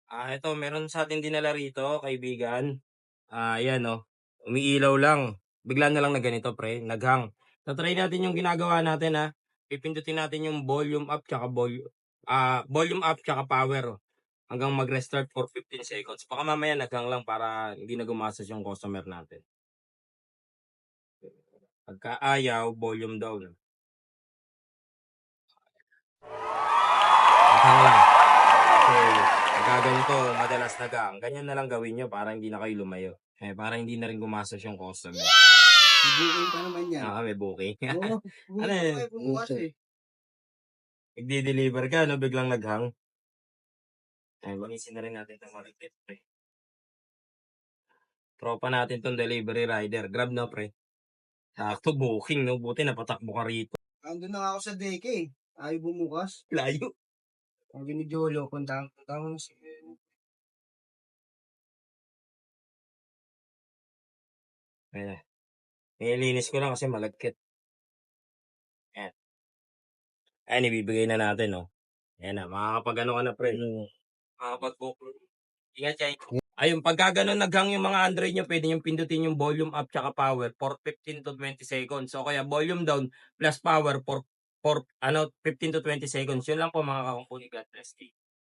Ito meron sa'tin dinala rito kaibigan. Ayan oh, umiilaw lang. Bigla na lang na ganito pre, nag-hang. Ta-try natin yung ginagawa natin, pipindutin natin yung volume up tsaka power, hanggang mag-restart for 15 seconds. Baka mamaya nag-hang lang para hindi na gumastos yung customer natin. Pagka ayaw, volume down. Nag-hang lang. Kasi pagka ganito madalas nag-hang, ganyan na lang gawin niyo para hindi na kayo lumayo. Para hindi na rin gumastos yung customer. May booking pa naman yan. May booking. Oo, Ano bumili yun? pa kayo bumukas eh. Nagde-deliver ka 'no, biglang nag-hang. Linisin na rin natin 'tong maligpit pre. Tropa natin 'tong delivery rider, Grab 'no pre? Sakto booking 'no, buti napatakbo ka rito. Andun na nga ako sa deke eh. Ayaw bumukas. Layo. Sabi ni Jolo, puntahan mo si... Ayan, nililinis ko lang kasi malagkit. Ayan. Ayan, ibibigay na natin 'no. Ayan na, makakapag-ano ka na pre, makakapag-book. Ingat kay ayun, pagka gano'n nag-hang yung mga Android niyo, puwede niyong pindutin yung volume up tsaka power for 15 to 20 seconds. O kaya volume down plus power for 15 to 20 seconds. Yun lang po mga kakumpuni. God bless.